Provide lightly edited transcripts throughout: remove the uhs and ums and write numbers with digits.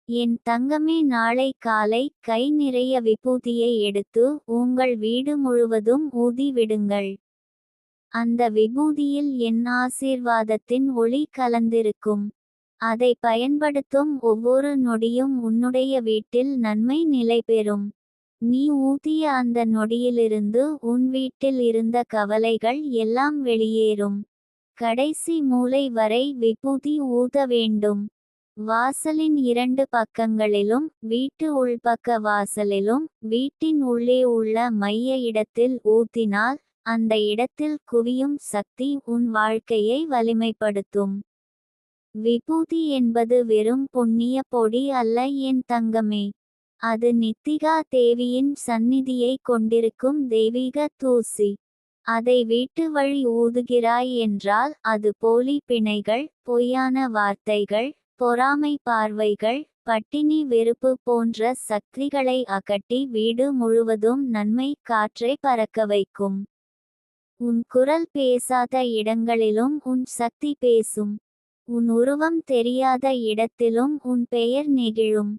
என் தங்கமே, நாளை காலை கை நிறைய விபூதியை எடுத்து உங்கள் வீடு முழுவதும் ஊதி விடுங்கள். அந்த விபூதியில் என் ஆசீர்வாதத்தின் ஒளி கலந்திருக்கும். அதை பயன்படுத்தும் ஒவ்வொரு நொடியும் உன்னுடைய வீட்டில் நன்மை நிலைபெறும். நீ ஊதிய அந்த நொடியிலிருந்து உன் வீட்டில் இருந்த கவலைகள் எல்லாம் வெளியேறும். கடைசி மூலை வரை விபூதி ஊத வேண்டும். வாசலின் 2 பக்கங்களிலும், வீட்டு உள்பக்க வாசலிலும், வீட்டின் உள்ளே உள்ள மைய இடத்தில் ஊத்தினால் அந்த இடத்தில் குவியும் சக்தி உன் வாழ்க்கையை வலிமைப்படுத்தும். விபூதி என்பது வெறும் புண்ணிய பொடி அல்ல என் தங்கமே. அது நித்திகா தேவியின் சந்நிதியை கொண்டிருக்கும் தெய்வீக தூசி. அதை வீட்டு வழி ஊதுகிறாய் என்றால் அது போலி பிணைகள், பொய்யான வார்த்தைகள், பொறாமை பார்வைகள், பட்டினி வெறுப்பு போன்ற சக்திகளை அகற்றி வீடு முழுவதும் நன்மை காற்றை பறக்க வைக்கும். உன் குரல் பேசாத இடங்களிலும் உன் சக்தி பேசும். உன் உருவம் தெரியாத இடத்திலும் உன் பெயர் நெகிழும்.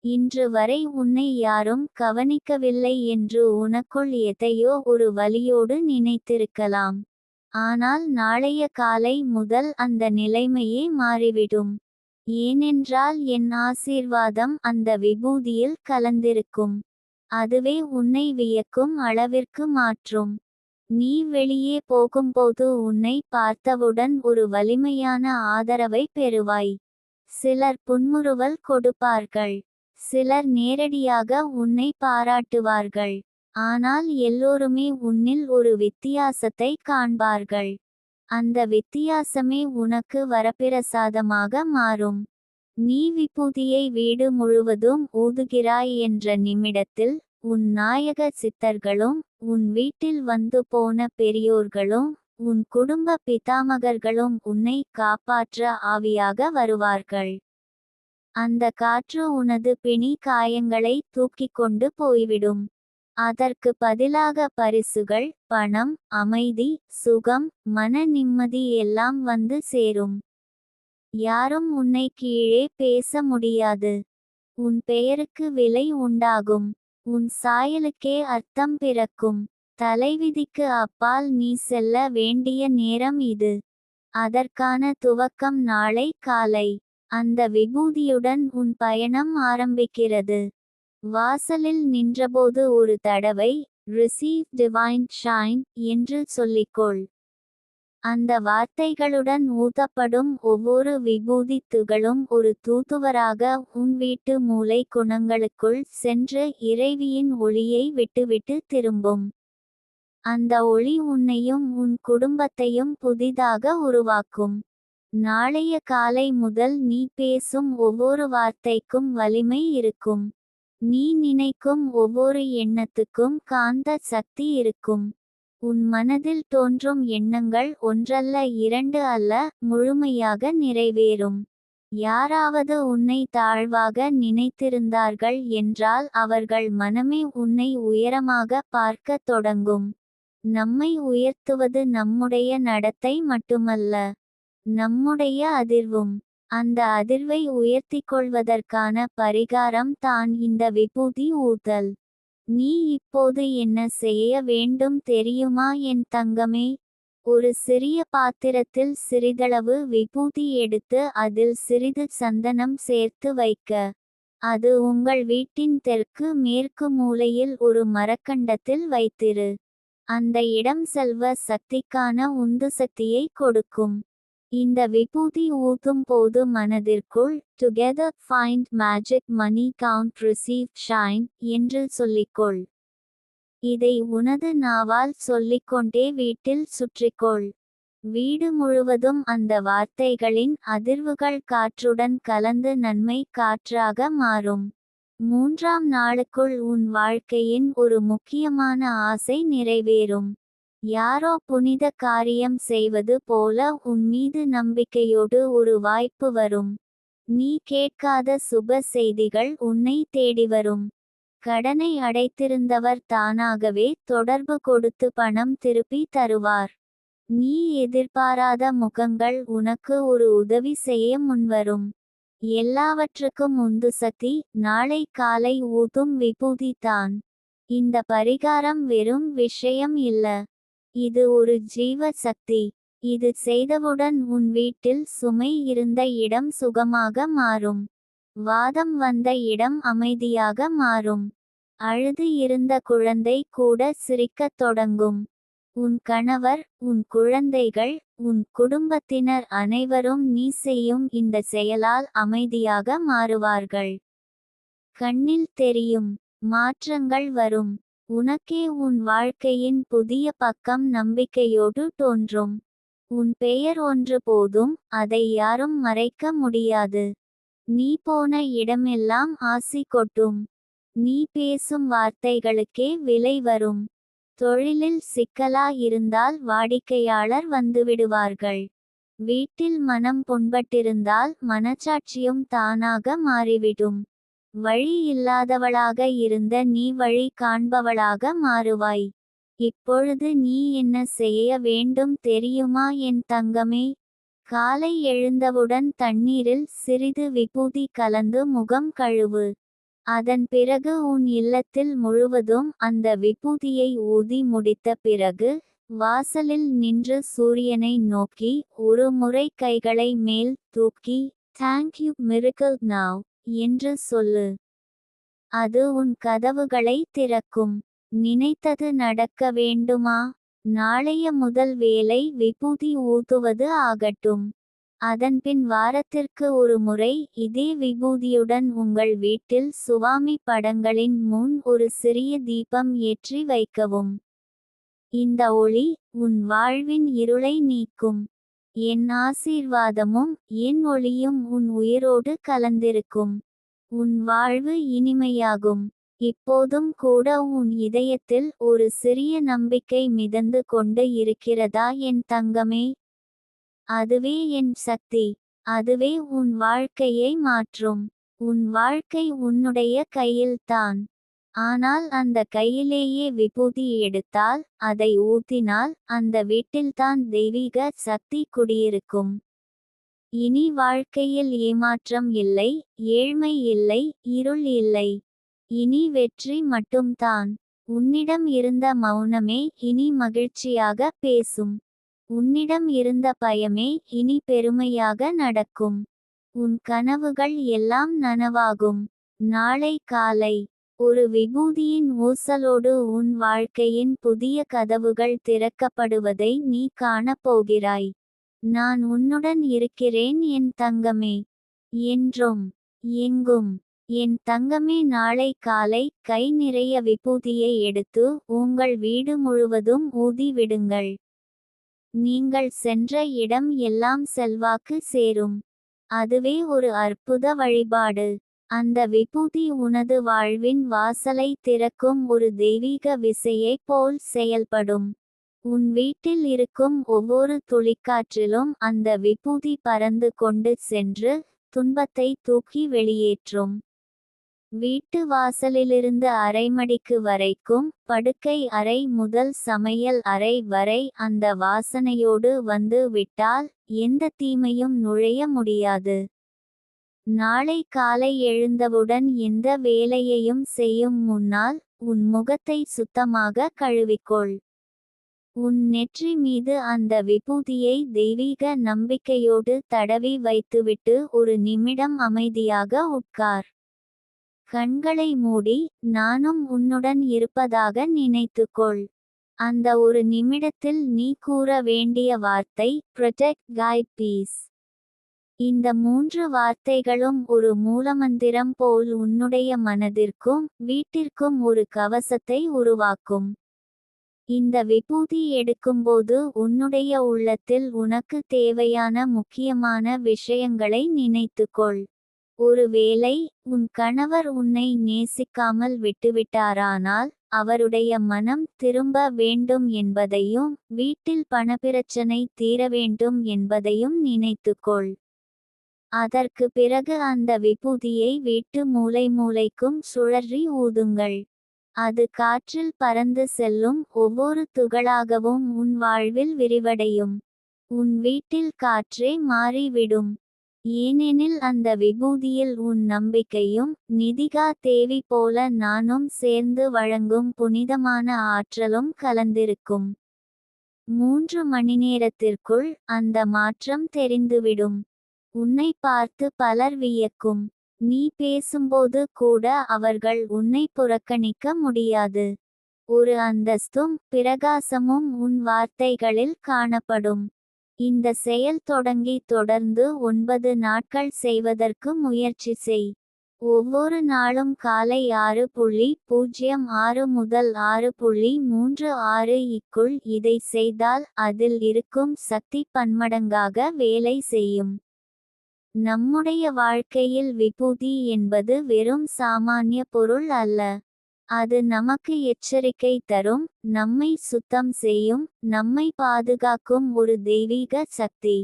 இன்று வரை உன்னை யாரும் கவனிக்கவில்லை என்று உனக்குள் எதையோ ஒரு வலியோடு நினைத்திருக்கலாம். ஆனால் நாளைய காலை முதல் அந்த நிலைமையே மாறிவிடும். ஏனென்றால் என் ஆசீர்வாதம் அந்த விபூதியில் கலந்திருக்கும். அதுவே உன்னை வியக்கும் அளவிற்கு மாற்றும். நீ வெளியே போகும்போது உன்னை பார்த்தவுடன் ஒரு வலிமையான ஆதரவை பெறுவாய். சிலர் புன்முறுவல் கொடுப்பார்கள். சிலர் நேரடியாக உன்னை பாராட்டுவார்கள். ஆனால் எல்லோருமே உன்னில் ஒரு வித்தியாசத்தை காண்பார்கள். அந்த வித்தியாசமே உனக்கு வரப்பிரசாதமாக மாறும். நீ விபூதியை வீடு முழுவதும் ஊதுகிறாய் என்ற நிமிடத்தில் உன் நாயக சித்தர்களும், உன் வீட்டில் வந்து போன பெரியோர்களும், உன் குடும்ப பிதாமகர்களும் உன்னை காப்பாற்ற ஆவியாக வருவார்கள். அந்த காற்று உனது பிணி காயங்களை தூக்கிக் கொண்டு போய்விடும். அதற்கு பதிலாக பரிசுகள், பணம், அமைதி, சுகம், மன நிம்மதி எல்லாம் வந்து சேரும். யாரும் உன்னை கீழே பேச முடியாது. உன் பெயருக்கு விலை உண்டாகும். உன் சாயலுக்கே அர்த்தம் பிறக்கும். தலைவிதிக்கு அப்பால் நீ செல்ல வேண்டிய நேரம் இது. அதற்கான துவக்கம் நாளை காலை. அந்த விபூதியுடன் உன் பயணம் ஆரம்பிக்கிறது. வாசலில் நின்றபோது ஒரு தடவை ரிசீவ் டிவைன் ஷைன் என்று சொல்லிக்கொள். அந்த வார்த்தைகளுடன் ஊதப்படும் ஒவ்வொரு விபூதி துகளும் ஒரு தூதுவராக உன் வீட்டு மூலை குணங்களுக்குள் சென்று இறைவியின் ஒளியை விட்டுவிட்டு திரும்பும். அந்த ஒளி உன்னையும் உன் குடும்பத்தையும் புதிதாக உருவாக்கும். நாளைய காலை முதல் நீ பேசும் ஒவ்வொரு வார்த்தைக்கும் வலிமை இருக்கும். நீ நினைக்கும் ஒவ்வொரு எண்ணத்துக்கும் காந்த சக்தி இருக்கும். உன் மனதில் தோன்றும் எண்ணங்கள் ஒன்றல்ல, 2 அல்ல, முழுமையாக நிறைவேறும். யாராவது உன்னை தாழ்வாக நினைத்திருந்தார்கள் என்றால் அவர்கள் மனமே உன்னை உயரமாக பார்க்கத் தொடங்கும். நம்மை உயர்த்துவது நம்முடைய நடத்தை மட்டுமல்ல, நம்முடைய அதிர்வும். அந்த அதிர்வை உயர்த்திக்கொள்வதற்கான பரிகாரம் தான் இந்த விபூதி ஊதல். நீ இப்போது என்ன செய்ய வேண்டும் தெரியுமா என் தங்கமே? ஒரு சிறிய பாத்திரத்தில் சிறிதளவு விபூதி எடுத்து அதில் சிறிது சந்தனம் சேர்த்து வைக்க. அது உங்கள் வீட்டின் தெற்கு மேற்கு மூலையில் ஒரு மரக்கண்டத்தில் வைத்திரு. அந்த இடம் செல்வ சக்திக்கான உந்து சக்தியை கொடுக்கும். இந்த விபூதி ஊதும் போது மனதிற்குள் டுகெதர் ஃபைண்ட் மேஜிக் மணி கவுண்ட் ரிசீவ் ஷைன் என்று சொல்லிக்கொள். இதை உனது நாவால் சொல்லிக்கொண்டே வீட்டில் சுற்றிக்கொள். வீடு முழுவதும் அந்த வார்த்தைகளின் அதிர்வுகள் காற்றுடன் கலந்து நன்மை காற்றாக மாறும். 3ஆம் நாளுக்குள் உன் வாழ்க்கையின் ஒரு முக்கியமான ஆசை நிறைவேறும். யாரோ புனித காரியம் செய்வது போல உன் மீது நம்பிக்கையோடு ஒரு வாய்ப்பு வரும். நீ கேட்காத சுப செய்திகள் உன்னை தேடி வரும். கடனை அடைத்திருந்தவர் தானாகவே தொடர்பு கொடுத்து பணம் திருப்பி தருவார். நீ எதிர்பாராத முகங்கள் உனக்கு ஒரு உதவி செய்ய முன்வரும். எல்லாவற்றுக்கும் உந்து சக்தி நாளை காலை ஊதும் விபூதி தான். இந்த பரிகாரம் வெறும் விஷயம் இல்ல. இது ஒரு ஜீவ சக்தி. இது செய்தவுடன் உன் வீட்டில் சுமை இருந்த இடம் சுகமாக மாறும். வாதம் வந்த இடம் அமைதியாக மாறும். அழுது இருந்த குழந்தை கூட சிரிக்கத் தொடங்கும். உன் கணவர், உன் குழந்தைகள், உன் குடும்பத்தினர் அனைவரும் நீ செய்யும் இந்த செயலால் அமைதியாக மாறுவார்கள். கண்ணில் தெரியும். மாற்றங்கள் வரும். உனக்கே உன் வாழ்க்கையின் புதிய பக்கம் நம்பிக்கையோடு தோன்றும். உன் பெயர் ஒன்று போதும், அதை யாரும் மறைக்க முடியாது. நீ போன இடமெல்லாம் ஆசி கொட்டும். நீ பேசும் வார்த்தைகளுக்கே விலை வரும். தொழிலில் சிக்கலா இருந்தால் வாடிக்கையாளர் வந்துவிடுவார்கள். வீட்டில் மனம் புண்பட்டிருந்தால் மனச்சாட்சியும் தானாக மாறிவிடும். வழி இல்லாதவளாக இருந்த நீ வழி காண்பவளாக மாறுவாய். இப்பொழுது நீ என்ன செய்ய வேண்டும் தெரியுமா என் தங்கமே? காலை எழுந்தவுடன் தண்ணீரில் சிறிது விபூதி கலந்து முகம் கழுவு. அதன் பிறகு உன் இல்லத்தில் முழுவதும் அந்த விபூதியை ஊதி முடித்த பிறகு வாசலில் நின்று சூரியனை நோக்கி ஒரு முறை கைகளை மேல் தூக்கி தேங்க் யூ மிரக்கிள் நவ் என்று சொல்லு. அது உன் கதவுகளை திறக்கும். நினைத்தது நடக்க வேண்டுமா? நாளைய முதல் வேலை விபூதி ஊதுவது ஆகட்டும். அதன்பின் வாரத்திற்கு ஒரு முறை இதே விபூதியுடன் உங்கள் வீட்டில் சுவாமி படங்களின் முன் ஒரு சிறிய தீபம் ஏற்றி வைக்கவும். இந்த ஒளி உன் வாழ்வின் இருளை நீக்கும். என் ஆசீர்வாதமும் என் ஒளியும் உன் உயிரோடு கலந்திருக்கும். உன் வாழ்வு இனிமையாகும். இப்போதும் கூட உன் இதயத்தில் ஒரு சிறிய நம்பிக்கை மிதந்து கொண்டு இருக்கிறதா என் தங்கமே? அதுவே என் சக்தி. அதுவே உன் வாழ்க்கையை மாற்றும். உன் வாழ்க்கை உன்னுடைய கையில்தான். ஆனால் அந்த கையிலேயே விபூதி எடுத்தால், அதை ஊத்தினால், அந்த வீட்டில்தான் தெய்வீக சக்தி குடியிருக்கும். இனி வாழ்க்கையில் ஏமாற்றம் இல்லை, ஏழ்மை இல்லை, இருள் இல்லை. இனி வெற்றி மட்டும்தான். உன்னிடம் இருந்த மௌனமே இனி மகிழ்ச்சியாக பேசும். உன்னிடம் இருந்த பயமே இனி பெருமையாக நடக்கும். உன் கனவுகள் எல்லாம் நனவாகும். நாளை காலை ஒரு விபூதியின் ஊசலோடு உன் வாழ்க்கையின் புதிய கதவுகள் திறக்கப்படுவதை நீ காணப்போகிறாய். நான் உன்னுடன் இருக்கிறேன் என் தங்கமே. என்றும் எங்கும். என் தங்கமே, நாளை காலை கை நிறைய விபூதியை எடுத்து உங்கள் வீடு முழுவதும் ஊதி விடுங்கள். நீங்கள் சென்ற இடம் எல்லாம் செல்வாக்கு சேரும். அதுவே ஒரு அற்புத வழிபாடு. அந்த விபூதி உனது வாழ்வின் வாசலை திறக்கும் ஒரு தெய்வீக விசையைப் போல் செயல்படும். உன் வீட்டில் இருக்கும் ஒவ்வொரு துளிக்காற்றிலும் அந்த விபூதி பறந்து கொண்டு சென்று துன்பத்தை தூக்கி வெளியேற்றும். வீட்டு வாசலிலிருந்து அறைமடிக்கு வரைக்கும், படுக்கை அறை முதல் சமையல் அறை வரை அந்த வாசனையோடு வந்து விட்டால் எந்த தீமையும் நுழைய முடியாது. நாளை காலை எழுந்தவுடன் எந்த வேலையையும் செய்யும் முன்னால் உன் முகத்தை சுத்தமாக கழுவிக்கொள். உன் நெற்றி மீது அந்த விபூதியை தெய்வீக நம்பிக்கையோடு தடவி வைத்துவிட்டு ஒரு நிமிடம் அமைதியாக உட்கார். கண்களை மூடி நானும் உன்னுடன் இருப்பதாக நினைத்துக்கொள். அந்த ஒரு நிமிடத்தில் நீ கூற வேண்டிய வார்த்தை ப்ரொடெக்ட், கைட், பீஸ். இந்த 3 வார்த்தைகளும் ஒரு மூலமந்திரம் போல் உன்னுடைய மனதிற்கும் வீட்டிற்கும் ஒரு கவசத்தை உருவாக்கும். இந்த விபூதி எடுக்கும்போது உன்னுடைய உள்ளத்தில் உனக்கு தேவையான முக்கியமான விஷயங்களை நினைத்துக்கொள். ஒருவேளை உன் கணவர் உன்னை நேசிக்காமல் விட்டுவிட்டாரானால் அவருடைய மனம் திரும்ப வேண்டும் என்பதையும் வீட்டில் பணப்பிரச்சனை தீர வேண்டும் என்பதையும் நினைத்துக்கொள். அதற்கு பிறகு அந்த விபூதியை வீட்டு மூலை மூலைக்கும் சுழற்றி ஊதுங்கள். அது காற்றில் பறந்து செல்லும் ஒவ்வொரு துகளாகவும் உன் வாழ்வில் விரிவடையும். உன் வீட்டில் காற்றே மாறிவிடும். ஏனெனில் அந்த விபூதியில் உன் நம்பிக்கையும் நிதிகா தேவி போல நானும் சேர்ந்து வழங்கும் புனிதமான ஆற்றலும் கலந்திருக்கும். 3 மணி நேரத்திற்குள் அந்த மாற்றம் தெரிந்துவிடும். உன்னை பார்த்து பலர் வியக்கும். நீ பேசும்போது கூட அவர்கள் உன்னை புறக்கணிக்க முடியாது. ஒரு அந்தஸ்தும் பிரகாசமும் உன் வார்த்தைகளில் காணப்படும். இந்த செயல் தொடங்கி தொடர்ந்து 9 நாட்கள் செய்வதற்கு முயற்சி செய். ஒவ்வொரு நாளும் காலை 6:06 முதல் 6:36 க்குள் இதை செய்தால் அதில் இருக்கும் சக்தி பன்மடங்காக வேலை செய்யும். நம்முடைய வாழ்க்கையில் விபூதி என்பது வெறும் சாமானிய பொருள் அல்ல. அது நமக்கு எச்சரிக்கை தரும், நம்மை சுத்தம் செய்யும், நம்மை பாதுகாக்கும் ஒரு தெய்வீக சக்தி.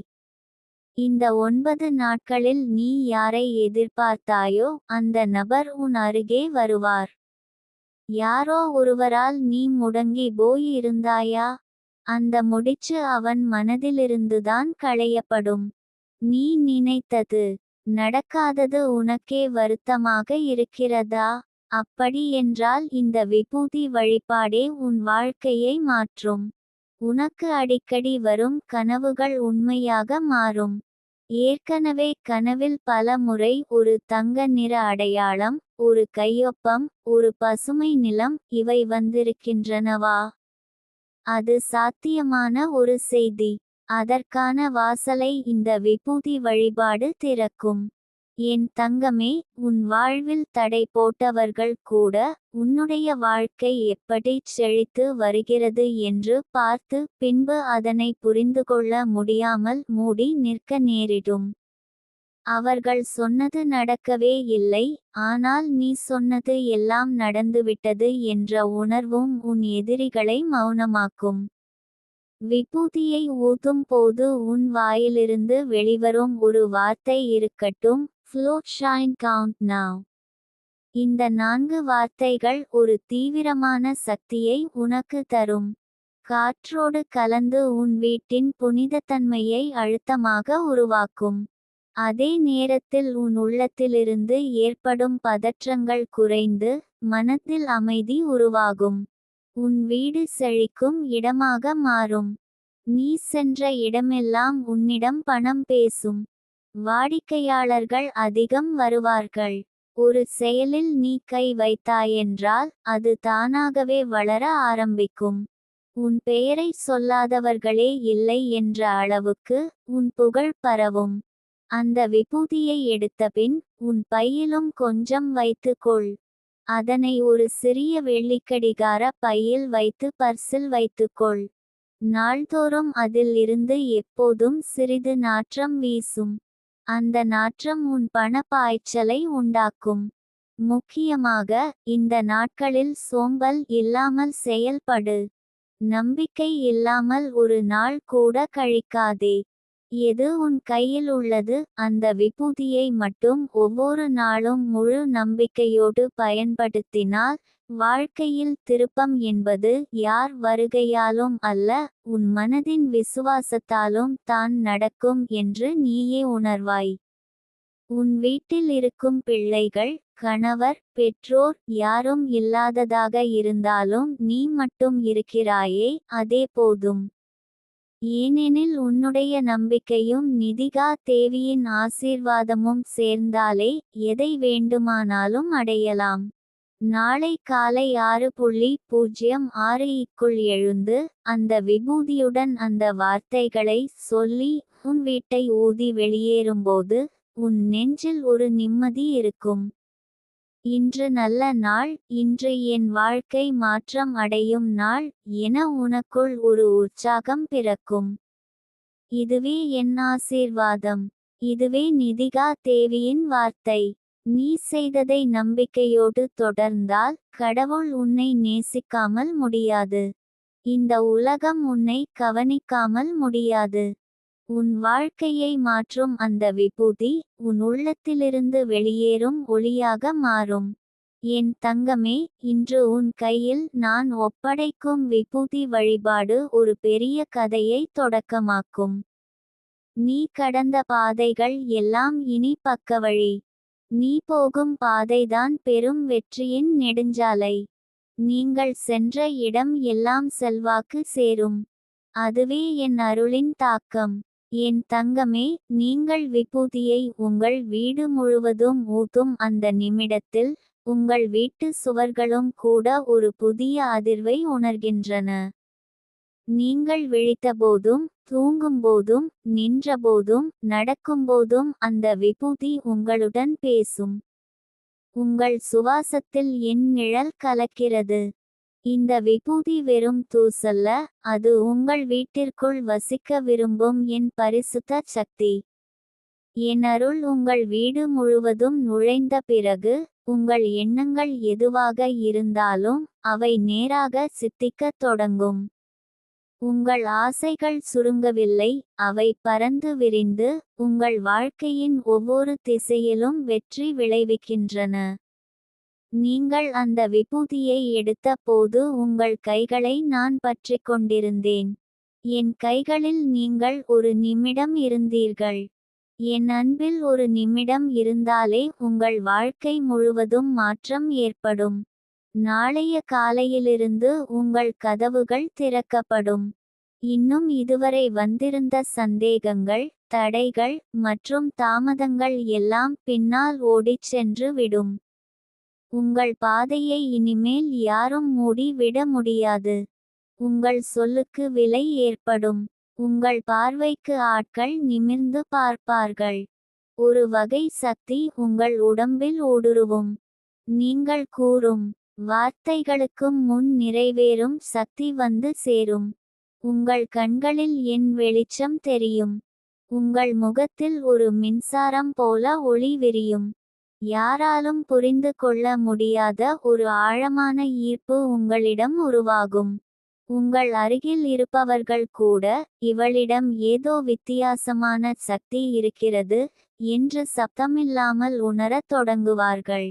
இந்த 9 நாட்களில் நீ யாரை எதிர்பார்த்தாயோ அந்த நபர் உன் அருகே வருவார். யாரோ ஒருவரால் நீ முடங்கி போய் இருந்தாயா? அந்த முடிச்சு அவன் மனதிலிருந்துதான் களையப்படும். நீ நினைத்தது நடக்காதது உனக்கே வருத்தமாக இருக்கிறதா? அப்படி என்றால் இந்த விபூதி வழிபாடே உன் வாழ்க்கையை மாற்றும். உனக்கு அடிக்கடி வரும் கனவுகள் உண்மையாக மாறும். ஏற்கனவே கனவில் பல முறை ஒரு தங்க நிற அடையாளம், ஒரு கையொப்பம், ஒரு பசுமை நிலம் இவை வந்திருக்கின்றனவா? அது சாத்தியமான ஒரு செய்தி. அதற்கான வாசலை இந்த விபூதி வழிபாடு திறக்கும். என் தங்கமே, உன் வாழ்வில் தடை போட்டவர்கள் கூட உன்னுடைய வாழ்க்கை எப்படிச் செழித்து வருகிறது என்று பார்த்து பின்பு அதனை புரிந்துகொள்ள முடியாமல் மூடி நிற்க நேரிடும். அவர்கள் சொன்னது நடக்கவே இல்லை, ஆனால் நீ சொன்னது எல்லாம் நடந்துவிட்டது என்ற உணர்வும் உன் எதிரிகளை மௌனமாக்கும். விபூதியை ஊதும் போது உன் வாயிலிருந்து வெளிவரும் ஒரு வார்த்தை இருக்கட்டும், float shine count now. இந்த 4 வார்த்தைகள் ஒரு தீவிரமான சக்தியை உனக்கு தரும். காற்றோடு கலந்து உன் வீட்டின் புனிதத்தன்மையை அழுத்தமாக உருவாக்கும். அதே நேரத்தில் உன் உள்ளத்திலிருந்து ஏற்படும் பதற்றங்கள் குறைந்து மனத்தில் அமைதி உருவாகும். உன் வீடு செழிக்கும் இடமாக மாறும். நீ சென்ற இடமெல்லாம் உன்னிடம் பணம் பேசும். வாடிக்கையாளர்கள் அதிகம் வருவார்கள். ஒரு செயலில் நீ கை வைத்தாயென்றால் அது தானாகவே வளர ஆரம்பிக்கும். உன் பெயரை சொல்லாதவர்களே இல்லை என்ற அளவுக்கு உன் புகழ் பரவும். அந்த விபூதியை எடுத்தபின் உன் பையிலும் கொஞ்சம் வைத்துக்கொள். அதனை ஒரு சிறிய வெள்ளிக்கடிகார பையில் வைத்து பர்சில் வைத்துக்கொள். நாள்தோறும் அதில் இருந்து எப்போதும் சிறிது நாற்றம் வீசும். அந்த நாற்றம் உன் பண பாய்ச்சலை உண்டாக்கும். முக்கியமாக இந்த நாட்களில் சோம்பல் இல்லாமல் செயல்படு. நம்பிக்கை இல்லாமல் ஒரு நாள் கூட கழிக்காதே. எது உன் கையில் உள்ளது அந்த விபூதியை மட்டும் ஒவ்வொரு நாளும் முழு நம்பிக்கையோடு பயன்படுத்தினால் வாழ்க்கையில் திருப்பம் என்பது யார் வருகையாலும் அல்ல, உன் மனதின் விசுவாசத்தாலும் தான் நடக்கும் என்று நீயே உணர்வாய். உன் வீட்டில் இருக்கும் பிள்ளைகள், கணவர், பெற்றோர் யாரும் இல்லாததாக இருந்தாலும் நீ மட்டும் இருக்கிறாயே, அதே போதும். ஏனெனில் உன்னுடைய நம்பிக்கையும் நிதிகா தேவியின் ஆசீர்வாதமும் சேர்ந்தாலே எதை வேண்டுமானாலும் அடையலாம். நாளை காலை 6:06 க்குள் எழுந்து அந்த விபூதியுடன் அந்த வார்த்தைகளை சொல்லி உன் வீட்டை ஊதி வெளியேறும்போது உன் நெஞ்சில் ஒரு நிம்மதி இருக்கும். இன்று நல்ல நாள், இன்று என் வாழ்க்கை மாற்றம் அடையும் நாள் என உனக்குள் ஒரு உற்சாகம் பிறக்கும். இதுவே என் ஆசீர்வாதம். இதுவே நிதிகா தேவியின் வார்த்தை. நீ செய்ததை நம்பிக்கையோடு தொடர்ந்தால் கடவுள் உன்னை நேசிக்காமல் முடியாது. இந்த உலகம் உன்னை கவனிக்காமல் முடியாது. உன் வாழ்க்கையை மாற்றும் அந்த விபூதி உன் உள்ளத்திலிருந்து வெளியேறும் ஒளியாக மாறும். என் தங்கமே, இன்று உன் கையில் நான் ஒப்படைக்கும் விபூதி வழிபாடு ஒரு பெரிய கதையை தொடக்கமாக்கும். நீ கடந்த பாதைகள் எல்லாம் இனி பக்கவழி. நீ போகும் பாதைதான் பெரும் வெற்றியின் நெடுஞ்சாலை. நீங்கள் சென்ற இடம் எல்லாம் செல்வாக்கு சேரும். அதுவே என் அருளின் தாக்கம். என் தங்கமே, நீங்கள் விபூதியை உங்கள் வீடு முழுவதும் ஊத்தும் அந்த நிமிடத்தில் உங்கள் வீட்டு சுவர்களும் கூட ஒரு புதிய அதிர்வை உணர்கின்றன. நீங்கள் விழித்தபோதும் தூங்கும்போதும் நின்றபோதும் நடக்கும்போதும் அந்த விபூதி உங்களுடன் பேசும். உங்கள் சுவாசத்தில் என் நிழல் கலக்கிறது. இந்த விபூதி வெறும் தூசல்ல, அது உங்கள் வீட்டிற்குள் வசிக்க விரும்பும் என் பரிசுத்த சக்தி. என் அருள் உங்கள் வீடு முழுவதும் நுழைந்த பிறகு உங்கள் எண்ணங்கள் எதுவாக இருந்தாலும் அவை நேராக சித்திக்கத் தொடங்கும். உங்கள் ஆசைகள் சுருங்கவில்லை, அவை பறந்து விரிந்து உங்கள் வாழ்க்கையின் ஒவ்வொரு திசையிலும் வெற்றி விளைவிக்கின்றன. நீங்கள் அந்த விபூதியை எடுத்த போது உங்கள் கைகளை நான் பற்றிக் கொண்டிருந்தேன். என் கைகளில் நீங்கள் ஒரு நிமிடம் இருந்தீர்கள். என் அன்பில் ஒரு நிமிடம் இருந்தாலே உங்கள் வாழ்க்கை முழுவதும் மாற்றம் ஏற்படும். நாளைய காலையிலிருந்து உங்கள் கதவுகள் திறக்கப்படும். இன்னும் இதுவரை வந்திருந்த சந்தேகங்கள், தடைகள் மற்றும் தாமதங்கள் எல்லாம் பின்னால் ஓடிச் சென்று விடும். உங்கள் பாதையை இனிமேல் யாரும் மூடி விட முடியாது. உங்கள் சொல்லுக்கு விலை ஏற்படும். உங்கள் பார்வைக்கு ஆட்கள் நிமிர்ந்து பார்ப்பார்கள். ஒரு வகை சக்தி உங்கள் உடம்பில் ஊடுருவும். நீங்கள் கூறும் வார்த்தைகளுக்கும் முன் நிறைவேறும் சக்தி வந்து சேரும். உங்கள் கண்களில் என் வெளிச்சம் தெரியும். உங்கள் முகத்தில் ஒரு மின்சாரம் போல ஒளி விரியும். யாராலும் புரிந்து கொள்ள முடியாத ஒரு ஆழமான ஈர்ப்பு உங்களிடம் உருவாகும். உங்கள் அருகில் இருப்பவர்கள் கூட இவளிடம் ஏதோ வித்தியாசமான சக்தி இருக்கிறது என்று சப்தமில்லாமல் உணரத் தொடங்குவார்கள்.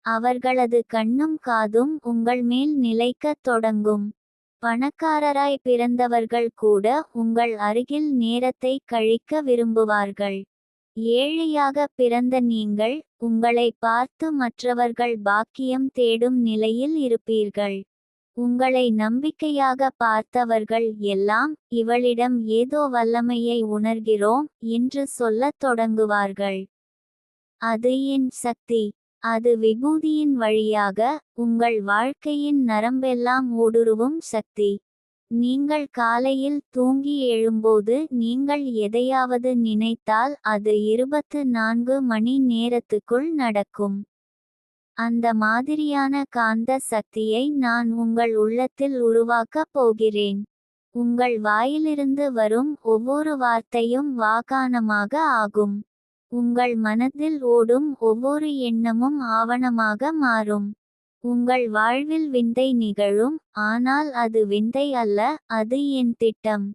அவர்களது கண்ணும் காதும் உங்கள் மேல் நிலைக்கத் தொடங்கும். பணக்காரராய் பிறந்தவர்கள் கூட உங்கள் அருகில் நேரத்தை கழிக்க விரும்புவார்கள். ஏழையாக பிறந்த நீங்கள் உங்களை பார்த்து மற்றவர்கள் பாக்கியம் தேடும் நிலையில் இருப்பீர்கள். உங்களை நம்பிக்கையாக பார்த்தவர்கள் எல்லாம் இவளிடம் ஏதோ வல்லமையை உணர்கிறோம் என்று சொல்லத் தொடங்குவார்கள். அது என் சக்தி. அது விபூதியின் வழியாக உங்கள் வாழ்க்கையின் நரம்பெல்லாம் ஊடுருவும் சக்தி. நீங்கள் காலையில் தூங்கி எழும்போது நீங்கள் எதையாவது நினைத்தால் அது 24 மணி நேரத்துக்குள் நடக்கும். அந்த மாதிரியான காந்த சக்தியை நான் உங்கள் உள்ளத்தில் உருவாக்கப் போகிறேன். உங்கள் வாயிலிருந்து வரும் ஒவ்வொரு வார்த்தையும் வாகானமாக ஆகும். உங்கள் மனதில் ஓடும் ஒவ்வொரு எண்ணமும் ஆவணமாக மாறும். உங்கள் வாழ்வில் விந்தை நிகழும், ஆனால் அது விந்தை அல்ல, அது என் திட்டம்.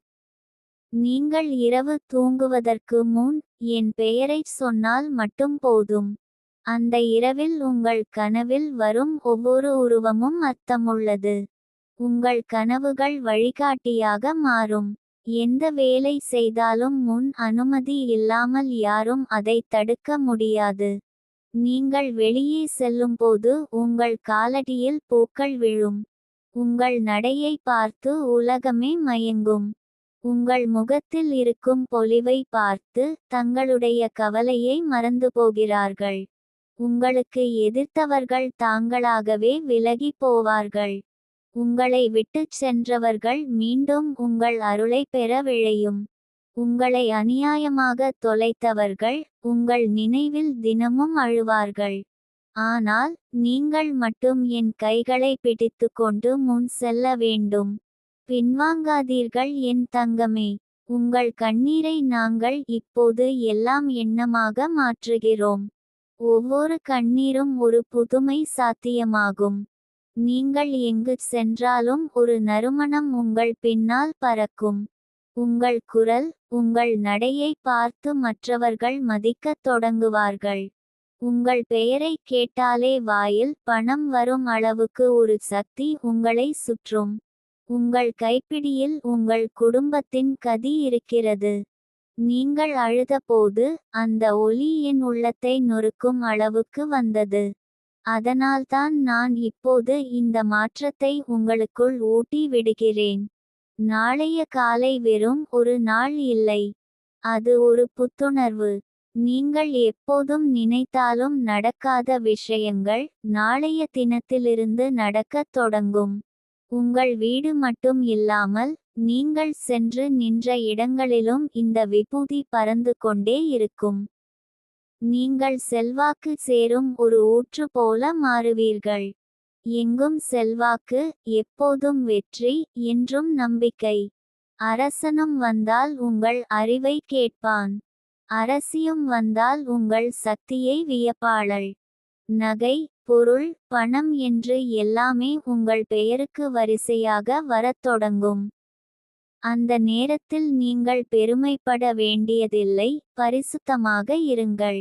நீங்கள் இரவு தூங்குவதற்கு முன் என் பெயரைச் சொன்னால் மட்டும் போதும். அந்த இரவில் உங்கள் கனவில் வரும் ஒவ்வொரு உருவமும் அர்த்தமுள்ளது. உங்கள் கனவுகள் வழிகாட்டியாக மாறும். எந்த வேலை செய்தாலும் முன் அனுமதி இல்லாமல் யாரும் அதை தடுக்க முடியாது. நீங்கள் வெளியே செல்லும்போது உங்கள் காலடியில் பூக்கள் விழும். உங்கள் நடையை பார்த்து உலகமே மயங்கும். உங்கள் முகத்தில் இருக்கும் பொலிவை பார்த்து தங்களுடைய கவலையை மறந்து போகிறார்கள். உங்களுக்கு எதிர்த்தவர்கள் தாங்களாகவே விலகி போவார்கள். உங்களை விட்டுச் சென்றவர்கள் மீண்டும் உங்கள் அருளை பெற விழையும். உங்களை அநியாயமாக தொலைத்தவர்கள் உங்கள் நினைவில் தினமும் அழுவார்கள். ஆனால் நீங்கள் மட்டும் என் கைகளை பிடித்துக்கொண்டு முன் செல்ல வேண்டும். பின்வாங்காதீர்கள் என் தங்கமே. உங்கள் கண்ணீரை நாங்கள் இப்போது எல்லாம் எண்ணமாக மாற்றுகிறோம். ஒவ்வொரு கண்ணீரும் ஒரு புதுமை சாத்தியமாகும். நீங்கள் எங்கு சென்றாலும் ஒரு நறுமணம் உங்கள் பின்னால் பறக்கும். உங்கள் குரல், உங்கள் நடையை பார்த்து மற்றவர்கள் மதிக்கத் தொடங்குவார்கள். உங்கள் பெயரை கேட்டாலே வாயில் பணம் வரும் அளவுக்கு ஒரு சக்தி உங்களை சுற்றும். உங்கள் கைப்பிடியில் உங்கள் குடும்பத்தின் கதி இருக்கிறது. நீங்கள் அழுதபோது அந்த ஒலி என் உள்ளத்தை நொறுக்கும் அளவுக்கு வந்தது. அதனால்தான் நான் இப்போது இந்த மாற்றத்தை உங்களுக்குள் ஊட்டி விடுகிறேன். நாளைய காலை வெறும் ஒரு நாள் இல்லை. அது ஒரு புத்துணர்வு. நீங்கள் எப்போதும் நினைத்தாலும் நடக்காத விஷயங்கள் நாளைய தினத்திலிருந்து நடக்கத் தொடங்கும். உங்கள் வீடு மட்டும் இல்லாமல் நீங்கள் சென்று நின்ற இடங்களிலும் இந்த விபூதி பறந்து கொண்டே இருக்கும். நீங்கள் செல்வாக்கு சேரும் ஒரு ஊற்று போல மாறுவீர்கள். எங்கும் செல்வாக்கு, எப்போதும் வெற்றி, என்றும் நம்பிக்கை. அரசனும் வந்தால் உங்கள் அறிவை கேட்பான். அரசியும் வந்தால் உங்கள் சக்தியை வியப்பாளள். நகை, பொருள், பணம் என்று எல்லாமே உங்கள் பெயருக்கு வரிசையாக வரத் தொடங்கும். அந்த நேரத்தில் நீங்கள் பெருமைப்பட வேண்டியதில்லை. பரிசுத்தமாக இருங்கள்.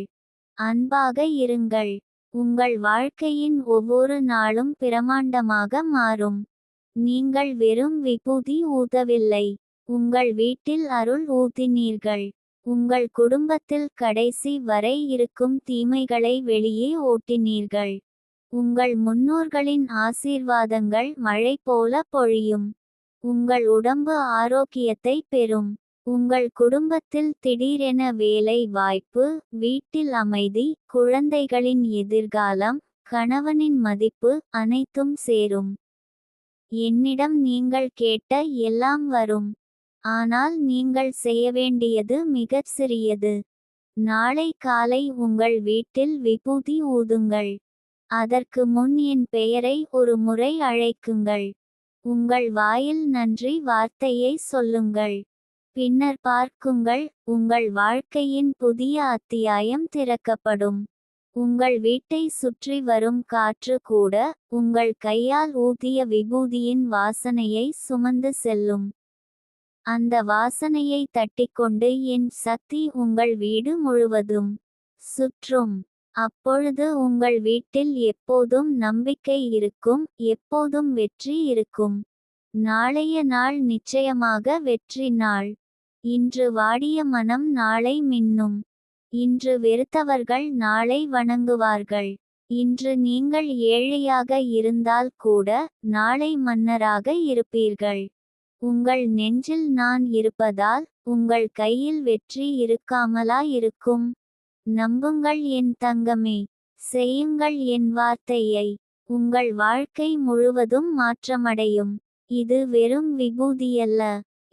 அன்பாக இருங்கள். உங்கள் வாழ்க்கையின் ஒவ்வொரு நாளும் பிரமாண்டமாக மாறும். நீங்கள் வெறும் விபூதி ஊதவில்லை. உங்கள் வீட்டில் அருள் ஊதினீர்கள். உங்கள் குடும்பத்தில் கடைசி வரை இருக்கும் தீமைகளை வெளியே ஓட்டினீர்கள். உங்கள் முன்னோர்களின் ஆசீர்வாதங்கள் மழை போல பொழியும். உங்கள் உடம்பு ஆரோக்கியத்தை பெறும். உங்கள் குடும்பத்தில் திடீரென வேலை வாய்ப்பு, வீட்டில் அமைதி, குழந்தைகளின் எதிர்காலம், கணவனின் மதிப்பு, அனைத்தும் சேரும். என்னிடம் நீங்கள் கேட்ட எல்லாம் வரும். ஆனால் நீங்கள் செய்ய வேண்டியது மிகச் சிறியது. நாளை காலை உங்கள் வீட்டில் விபூதி ஊதுங்கள். அதற்கு முன் என் பெயரை ஒரு முறை அழைக்குங்கள். உங்கள் வாயில் நன்றி வார்த்தையை சொல்லுங்கள். பின்னர் பார்க்குங்கள், உங்கள் வாழ்க்கையின் புதிய அத்தியாயம் திறக்கப்படும். உங்கள் வீட்டை சுற்றி வரும் காற்று கூட உங்கள் கையால் ஊதிய விபூதியின் வாசனையை சுமந்து செல்லும். அந்த வாசனையை தட்டிக்கொண்டு என் சக்தி உங்கள் வீடு முழுவதும் சுற்றும். அப்பொழுது உங்கள் வீட்டில் எப்போதும் நம்பிக்கை இருக்கும், எப்போதும் வெற்றி இருக்கும். நாளைய நாள் நிச்சயமாக வெற்றி நாள். இன்று வாடிய மனம் நாளை மின்னும். இன்று வெறுத்தவர்கள் நாளை வணங்குவார்கள். இன்று நீங்கள் ஏழையாக இருந்தால் கூட நாளை மன்னராக இருப்பீர்கள். உங்கள் நெஞ்சில் நான் இருப்பதால் உங்கள் கையில் வெற்றி இருக்காமலா இருக்கும்? நம்புங்கள் என் தங்கமே. செய்யுங்கள் என் வார்த்தையை. உங்கள் வாழ்க்கை முழுவதும் மாற்றமடையும். இது வெறும் விபூதியல்ல.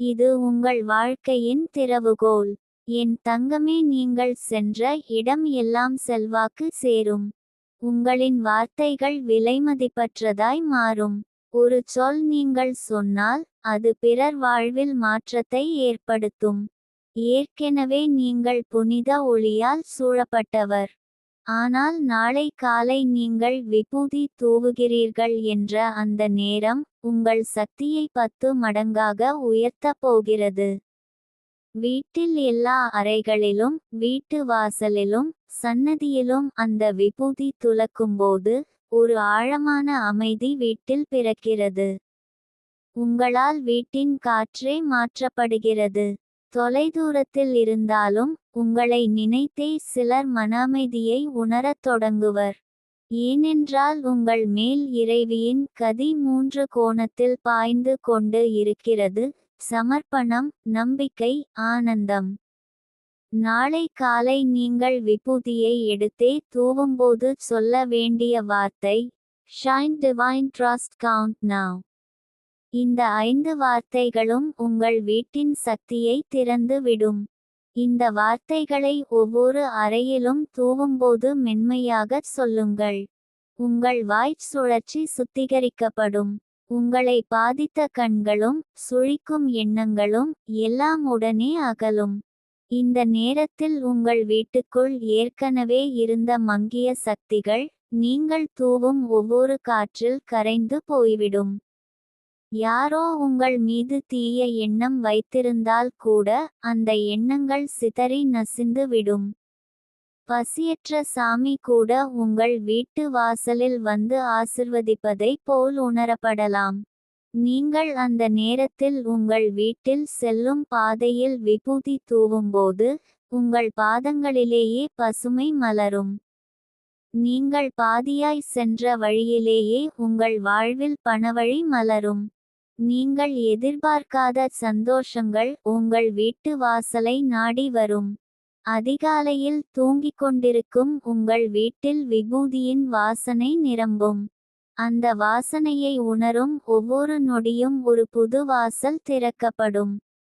இது உங்கள் வாழ்க்கையின் திறவுகோல். என் தங்கமே, நீங்கள் சென்ற இடம் எல்லாம் செல்வாக்கு சேரும். உங்களின் வார்த்தைகள் விலைமதிப்பற்றதாய் மாறும். ஒரு சொல் நீங்கள் சொன்னால் அது பிறர் வாழ்வில் மாற்றத்தை ஏற்படுத்தும். ஏற்கனவே நீங்கள் புனித ஒளியால் சூழப்பட்டவர். ஆனால் நாளை காலை நீங்கள் விபூதி தூவுகிறீர்கள் என்ற அந்த நேரம் உங்கள் சக்தியை 10 மடங்காக உயர்த்தப் போகிறது. வீட்டில் எல்லா அறைகளிலும், வீட்டு வாசலிலும், சன்னதியிலும் அந்த விபூதி துலக்கும்போது ஒரு ஆழமான அமைதி வீட்டில் பிறக்கிறது. உங்களால் வீட்டின் காற்றே மாற்றப்படுகிறது. தொலைதூரத்தில் இருந்தாலும் உங்களை நினைத்தே சிலர் மன அமைதியை உணரத் தொடங்குவர். ஏனென்றால் உங்கள் மேல் இறைவியின் கதி 3 கோணத்தில் பாய்ந்து கொண்டு இருக்கிறது: சமர்ப்பணம், நம்பிக்கை, ஆனந்தம். நாளை காலை நீங்கள் விபூதியை எடுத்தே தூவும்போது சொல்ல வேண்டிய வார்த்தை: shine divine trust count now. இந்த 5 வார்த்தைகளும் உங்கள் வீட்டின் சக்தியை திறந்து விடும். இந்த வார்த்தைகளை ஒவ்வொரு அறையிலும் தூவும்போது மென்மையாகச் சொல்லுங்கள். உங்கள் வாய்ச் சுழற்சி சுத்திகரிக்கப்படும். உங்களை பாதித்த கண்களும் சுழிக்கும் எண்ணங்களும் எல்லாம் உடனே அகலும். இந்த நேரத்தில் உங்கள் வீட்டுக்குள் ஏற்கனவே இருந்த மங்கிய சக்திகள் நீங்கள் தூவும் ஒவ்வொரு காற்றில் கரைந்து போய்விடும். யாரோ உங்கள் மீது தீய எண்ணம் வைத்திருந்தால் கூட அந்த எண்ணங்கள் சிதறி நசிந்து விடும். பசியற்ற சாமி கூட உங்கள் வீட்டு வாசலில் வந்து ஆசிர்வதிப்பதை போல் உணரப்படலாம். நீங்கள் அந்த நேரத்தில் உங்கள் வீட்டில் செல்லும் பாதையில் விபூதி தூவும்போது உங்கள் பாதங்களிலேயே பசுமை மலரும். நீங்கள் பாதியாய் சென்ற வழியிலேயே உங்கள் வாழ்வில் பணவழி மலரும். நீங்கள் எதிர்பார்க்காத சந்தோஷங்கள் உங்கள் வீட்டு வாசலை நாடி வரும். அதிகாலையில் தூங்கிக் கொண்டிருக்கும் உங்கள் வீட்டில் விபூதியின் வாசனை நிரம்பும். அந்த வாசனையை உணரும் ஒவ்வொரு நொடியும் ஒரு புது வாசல் திறக்கப்படும்.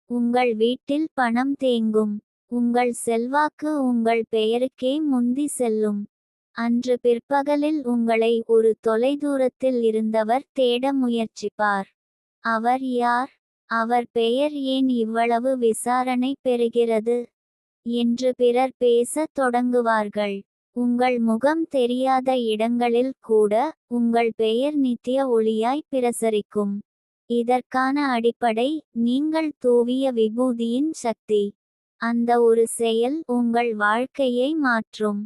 உங்கள் வீட்டில் பணம் தேங்கும். உங்கள் செல்வாக்கு உங்கள் பெயருக்கே முந்தி செல்லும். அன்று பிற்பகலில் உங்களை ஒரு தொலைதூரத்தில் இருந்தவர் தேட முயற்சிப்பார். அவர் யார்? அவர் பெயர் ஏன் இவ்வளவு விசாரணை பெறுகிறது என்று பிறர் பேசத் தொடங்குவார்கள். உங்கள் முகம் தெரியாத இடங்களில் கூட உங்கள் பெயர் நித்திய ஒளியாய் பிரசரிக்கும். இதற்கான அடிப்படை நீங்கள் தூவிய விபூதியின் சக்தி. அந்த ஒரு செயல் உங்கள் வாழ்க்கையை மாற்றும்.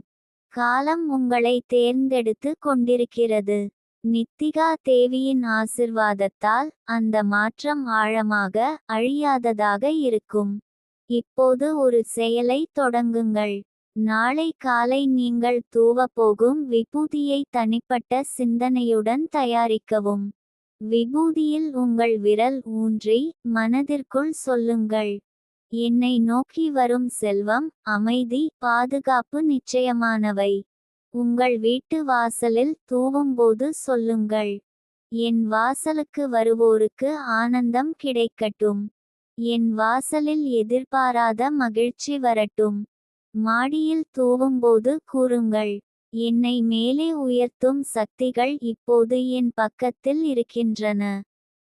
காலம் உங்களை தேர்ந்தெடுத்து கொண்டிருக்கிறது. நித்திகா தேவியின் ஆசிர்வாதத்தால் அந்த மாற்றம் ஆழமாக அழியாததாக இருக்கும். இப்போது ஒரு செயலை தொடங்குங்கள். நாளை காலை நீங்கள் தூவப்போகும் விபூதியை தனிப்பட்ட சிந்தனையுடன் தயாரிக்கவும். விபூதியில் உங்கள் விரல் ஊன்றி மனதிற்குள் சொல்லுங்கள், என்னை நோக்கி வரும் செல்வம், அமைதி, பாதுகாப்பு நிச்சயமானவை. உங்கள் வீட்டு வாசலில் தூவும்போது சொல்லுங்கள், என் வாசலுக்கு வருவோருக்கு ஆனந்தம் கிடைக்கட்டும். என் வாசலில் எதிர்பாராத மகிழ்ச்சி வரட்டும். மாடியில் தூவும்போது கூறுங்கள், என்னை மேலே உயர்த்தும் சக்திகள் இப்போது என் பக்கத்தில் இருக்கின்றன.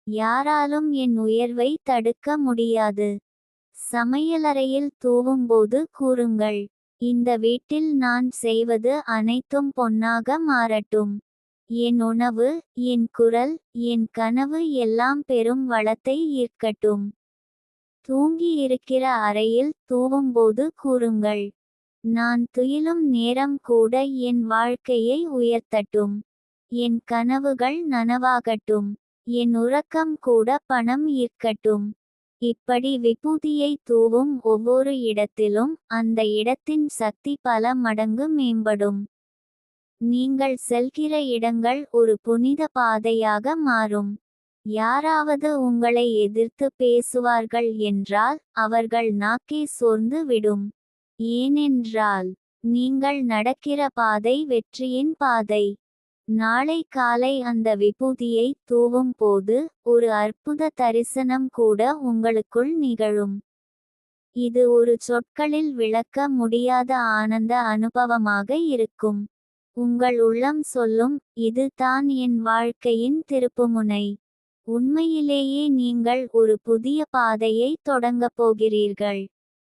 யாராலும் என் உயர்வை தடுக்க முடியாது. சமையலறையில் தூவும்போது கூறுங்கள், இந்த வீட்டில் நான் செய்வது அனைத்தும் பொன்னாக மாறட்டும். என் உணவு, என் குரல், என் கனவு எல்லாம் பெரும் வளத்தை ஈர்க்கட்டும். தூங்கி இருக்கிற அறையில் தூவும்போது கூறுங்கள், நான் துயிலும் நேரம் கூட என் வாழ்க்கையை உயர்த்தட்டும். என் கனவுகள் நனவாகட்டும். என் உறக்கம் கூட பணம் ஈர்க்கட்டும். இப்படி விபூதியை தூவும் ஒவ்வொரு இடத்திலும் அந்த இடத்தின் சக்தி பல மடங்கு மேம்படும். நீங்கள் செல்கிற இடங்கள் ஒரு புனித பாதையாக மாறும். யாராவது உங்களை எதிர்த்து பேசுவார்கள் என்றால் அவர்கள் நாக்கே சோர்ந்து விடும். ஏனென்றால் நீங்கள் நடக்கிற பாதை வெற்றியின் பாதை. நாளை காலை அந்த விபூதியை தூவும் போது ஒரு அற்புத தரிசனம் கூட உங்களுக்குள் நிகழும். இது ஒரு சொற்களில் விளக்க முடியாத ஆனந்த அனுபவமாக இருக்கும். உங்கள் உள்ளம் சொல்லும், இது தான் என் வாழ்க்கையின் திருப்புமுனை. உண்மையிலேயே நீங்கள் ஒரு புதிய பாதையை தொடங்கப் போகிறீர்கள்.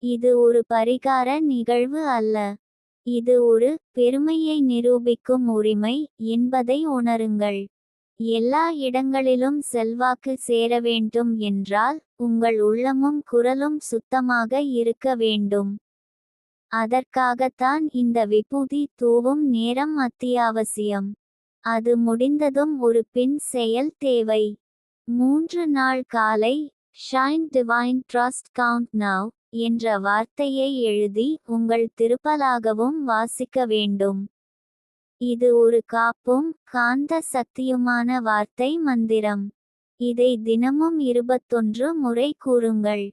இது ஒரு பரிகார நிகழ்வு அல்ல. இது ஒரு பெருமையை நிரூபிக்கும் உரிமை என்பதை உணருங்கள். எல்லா இடங்களிலும் செல்வாக்கு சேர வேண்டும் என்றால் உங்கள் உள்ளமும் குரலும் சுத்தமாக இருக்க வேண்டும். அதற்காகத்தான் இந்த விபூதி தூவும் நேரம் அத்தியாவசியம். அது முடிந்ததும் ஒரு பின் செயல் தேவை. 3 நாள் காலை shine divine trust count now என்ற வார்த்தையை எழுதி உங்கள் திருப்பலாகவும் வாசிக்க வேண்டும். இது ஒரு காப்பும் காந்த சக்தியுமான வார்த்தை மந்திரம். இதை தினமும் 21 முறை கூறுங்கள்.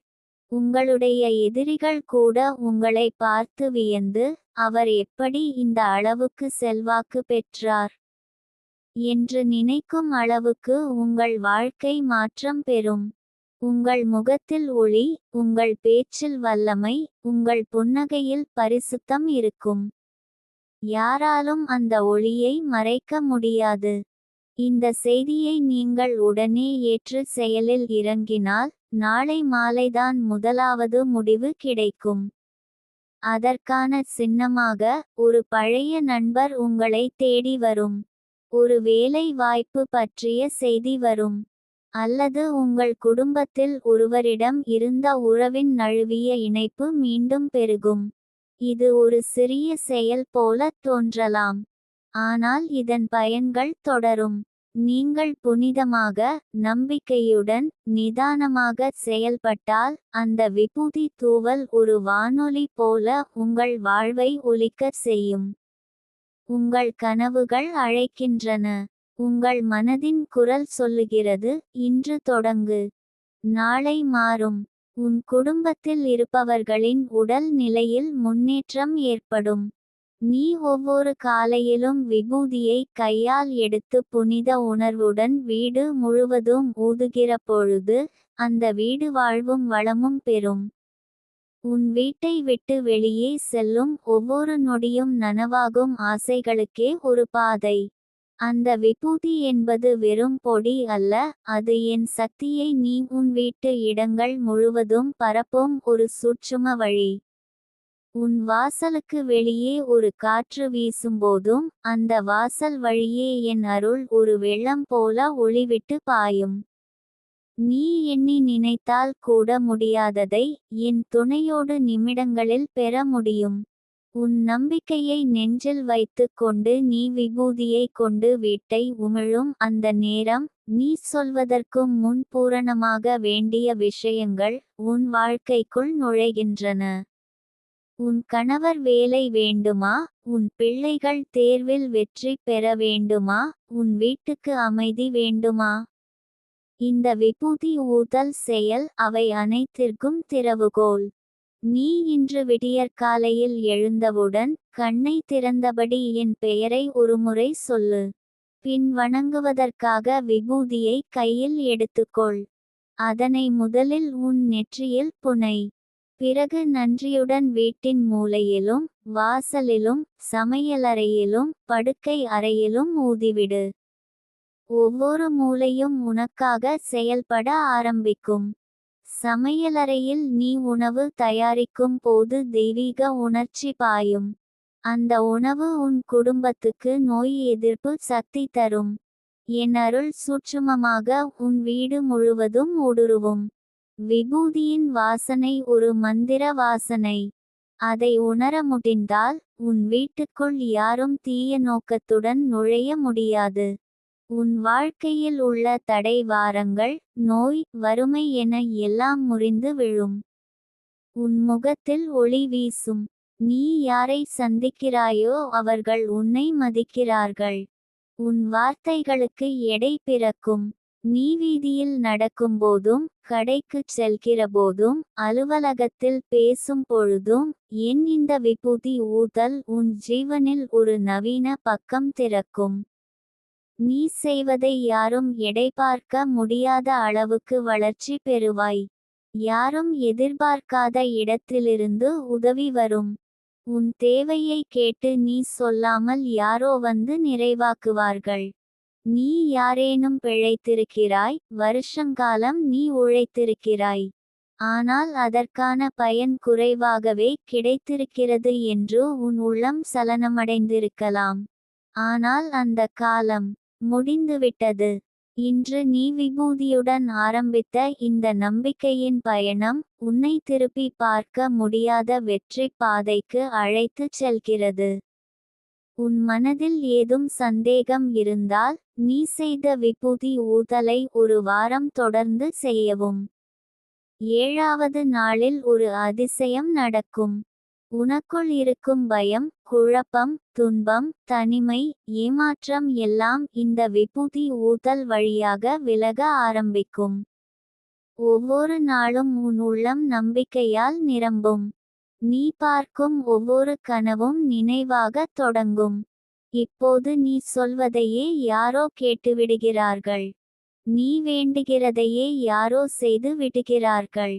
உங்களுடைய எதிரிகள் கூட உங்களை பார்த்து வியந்து, அவர் எப்படி இந்த அளவுக்கு செல்வாக்கு பெற்றார் என்று நினைக்கும் அளவுக்கு உங்கள் வாழ்க்கை மாற்றம் பெறும். உங்கள் முகத்தில் ஒளி, உங்கள் பேச்சில் வல்லமை, உங்கள் புன்னகையில் பரிசுத்தம் இருக்கும். யாராலும் அந்த ஒளியை மறைக்க முடியாது. இந்த செய்தியை நீங்கள் உடனே ஏற்று செயலில் இறங்கினால் நாளை மாலைதான் முதலாவது முடிவு கிடைக்கும். அதற்கான சின்னமாக ஒரு பழைய நண்பர் உங்களை தேடி வரும். ஒரு வேலை வாய்ப்பு பற்றிய செய்தி வரும். அல்லது உங்கள் குடும்பத்தில் ஒருவரிடம் இருந்த உறவின் நழுவிய இணைப்பு மீண்டும் பெருகும். இது ஒரு சிறிய செயல் போல தோன்றலாம். ஆனால் இதன் பயன்கள் தொடரும். நீங்கள் புனிதமாக, நம்பிக்கையுடன், நிதானமாக செயல்பட்டால் அந்த விபூதி தூவல் ஒரு வானொலி போல உங்கள் வாழ்வை ஒலிக்கச் செய்யும். உங்கள் கனவுகள் அழைக்கின்றன. உங்கள் மனதின் குரல் சொல்லுகிறது, இன்று தொடங்கு. நாளை மாறும். உன் குடும்பத்தில் இருப்பவர்களின் உடல் நிலையில் முன்னேற்றம் ஏற்படும். நீ ஒவ்வொரு காலையிலும் விபூதியை கையால் எடுத்து புனித உணர்வுடன் வீடு முழுவதும் ஊதுகிற பொழுது அந்த வீடு வாழ்வும் வளமும் பெறும். உன் வீட்டை விட்டு வெளியே செல்லும் ஒவ்வொரு நொடியும் நனவாகும் ஆசைகளுக்கே ஒரு பாதை. அந்த விபூதி என்பது வெறும் பொடி அல்ல, அது என் சக்தியை நீ உன் வீட்டு இடங்கள் முழுவதும் பரப்பும் ஒரு சூட்சும வழி. உன் வாசலுக்கு வெளியே ஒரு காற்று வீசும்போதும் அந்த வாசல் வழியே என் அருள் ஒரு வெள்ளம் போல ஒளிவிட்டு பாயும். நீ எண்ணி நினைத்தால் கூட முடியாததை என் துணையோடு நிமிடங்களில் பெற முடியும். உன் நம்பிக்கையை நெஞ்சில் வைத்துக் கொண்டு நீ விபூதியை கொண்டு வீட்டை உமிழும் அந்த நேரம், நீ சொல்வதற்கும் முன் பூரணமாக வேண்டிய விஷயங்கள் உன் வாழ்க்கைக்குள் நுழைகின்றன. உன் கணவர் வேலை வேண்டுமா? உன் பிள்ளைகள் தேர்வில் வெற்றி பெற வேண்டுமா? உன் வீட்டுக்கு அமைதி வேண்டுமா? இந்த விபூதி ஊதல் செயல் அவை அனைத்திற்கும் திறவுகோல். நீ இன்று விடியற்காலையில் எழுந்தவுடன் கண்ணை திறந்தபடி என் பெயரை ஒருமுறை சொல்லு. பின் வணங்குவதற்காக விபூதியை கையில் எடுத்துக்கொள். அதனை முதலில் உன் நெற்றியில் புனை. பிறகு நன்றியுடன் வீட்டின் மூலையிலும், வாசலிலும், சமையலறையிலும், படுக்கை அறையிலும் ஊதிவிடு. ஒவ்வொரு மூலையும் உனக்காக செயல்பட ஆரம்பிக்கும். சமையலறையில் நீ உணவு தயாரிக்கும் போது தெய்வீக உணர்ச்சி பாயும். அந்த உணவு உன் குடும்பத்துக்கு நோய் எதிர்ப்பு சக்தி தரும். என் அருள் சூட்சுமமாக உன் வீடு முழுவதும் ஊடுருவும். விபூதியின் வாசனை ஒரு மந்திர வாசனை. அதை உணர முடிந்தால் உன் வீட்டுக்குள் யாரும் தீய நோக்கத்துடன் நுழைய முடியாது. உன் வாழ்க்கையில் உள்ள தடை வாரங்கள், நோய், வறுமை என எல்லாம் முறிந்து விழும். உன் முகத்தில் ஒளி வீசும். நீ யாரை சந்திக்கிறாயோ அவர்கள் உன்னை மதிக்கிறார்கள். உன் வார்த்தைகளுக்கு எடை பிறக்கும். நீ வீதியில் நடக்கும்போதும், கடைக்குச் செல்கிறபோதும், அலுவலகத்தில் பேசும் பொழுதும், என் இந்த விபூதி ஊதல் உன் ஜீவனில் ஒரு நவீன பக்கம் திறக்கும். நீ செய்வதை யாரும் எடைபார்க்க முடியாத அளவுக்கு வளர்ச்சி பெறுவாய். யாரும் எதிர்பார்க்காத இடத்திலிருந்து உதவி வரும். உன் தேவையை கேட்டு நீ சொல்லாமல் யாரோ வந்து நிறைவாக்குவார்கள். நீ யாரேனும் பிழைத்திருக்கிறாய், வருஷங்காலம் நீ உழைத்திருக்கிறாய். ஆனால் அதற்கான பயன் குறைவாகவே கிடைத்திருக்கிறது என்று உன் உள்ளம் சலனமடைந்திருக்கலாம். ஆனால் அந்த காலம் முடிந்துவிட்டது. இன்று நீ விபூதியுடன் ஆரம்பித்த இந்த நம்பிக்கையின் பயணம் உன்னை திருப்பி பார்க்க முடியாத வெற்றி பாதைக்கு அழைத்துச் செல்கிறது. உன் மனதில் ஏதும் சந்தேகம் இருந்தால் நீ செய்த விபூதி ஊதலை ஒரு வாரம் தொடர்ந்து செய்யவும். 7வது நாளில் ஒரு அதிசயம் நடக்கும். உனக்குள் இருக்கும் பயம், குழப்பம், துன்பம், தனிமை, ஏமாற்றம் எல்லாம் இந்த விபூதி ஊதல் வழியாக விலக ஆரம்பிக்கும். ஒவ்வொரு நாளும் உன் உள்ளம் நம்பிக்கையால் நிரம்பும். நீ பார்க்கும் ஒவ்வொரு கனவும் நினைவாகத் தொடங்கும். இப்போது நீ சொல்வதையே யாரோ கேட்டுவிடுகிறார்கள். நீ வேண்டுகிறதையே யாரோ செய்து விடுகிறார்கள்.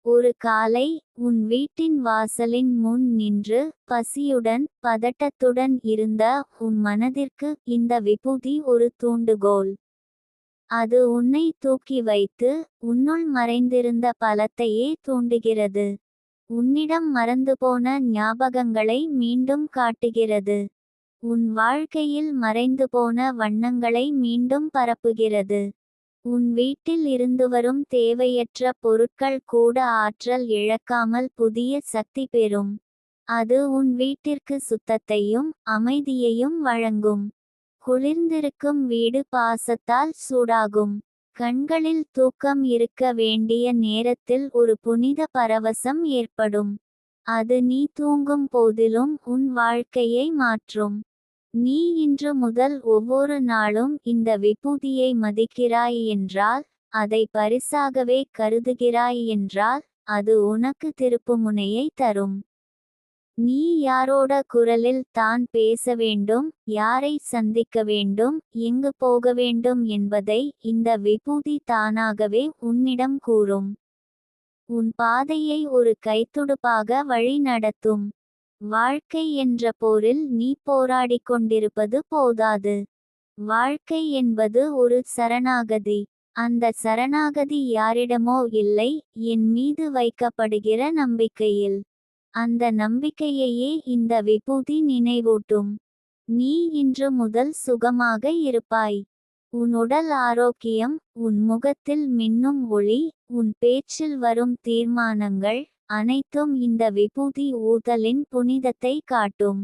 ஒரு காலை உன் வீட்டின் வாசலின் முன் நின்று பசியுடன், பதட்டத்துடன் இருந்த உன் மனதிற்கு இந்த விபூதி ஒரு தூண்டுகோல். அது உன்னை தூக்கி வைத்து உன்னுள் மறைந்திருந்த பலத்தையே தூண்டுகிறது. உன்னிடம் மறந்துபோன ஞாபகங்களை மீண்டும் காட்டுகிறது. உன் வாழ்க்கையில் மறைந்துபோன வண்ணங்களை மீண்டும் பரப்புகிறது. உன் வீட்டில் இருந்து வரும் தேவையற்ற பொருட்கள் கூட ஆற்றல் இழக்காமல் புதிய சக்தி பெறும். அது உன் வீட்டிற்கு சுத்தத்தையும் அமைதியையும் வழங்கும். குளிர்ந்திருக்கும் வீடு பாசத்தால் சூடாகும். கண்களில் தூக்கம் இருக்க வேண்டிய நேரத்தில் ஒரு புனித பரவசம் ஏற்படும். அது நீ தூங்கும் போதிலும் உன் வாழ்க்கையை மாற்றும். நீ இன்று முதல் ஒவ்வொரு நாளும் இந்த விபூதியை மதிக்கிறாய் என்றால், அதை பரிசாகவே கருதுகிறாய் என்றால், அது உனக்கு திருப்புமுனையை தரும். நீ யாரோட குரலில் தான் பேச வேண்டும், யாரை சந்திக்க வேண்டும், எங்கு போக வேண்டும் என்பதை இந்த விபூதி தானாகவே உன்னிடம் கூறும். உன் பாதையை ஒரு கைத்துடுப்பாக வழி நடத்தும். வாழ்க்கை என்ற போரில் நீ போராடிக் கொண்டிருப்பது போதாது. வாழ்க்கை என்பது ஒரு சரணாகதி. அந்த சரணாகதி யாரிடமோ இல்லை, என் மீது வைக்கப்படுகிற நம்பிக்கையில். அந்த நம்பிக்கையையே இந்த விபூதி நினைவூட்டும். நீ இன்று முதல் சுகமாக இருப்பாய். உன் உடல் ஆரோக்கியம், உன் முகத்தில் மின்னும் ஒளி, உன் பேச்சில் வரும் தீர்மானங்கள் அனைத்தும் இந்த விபூதி ஊதலின் புனிதத்தை காட்டும்.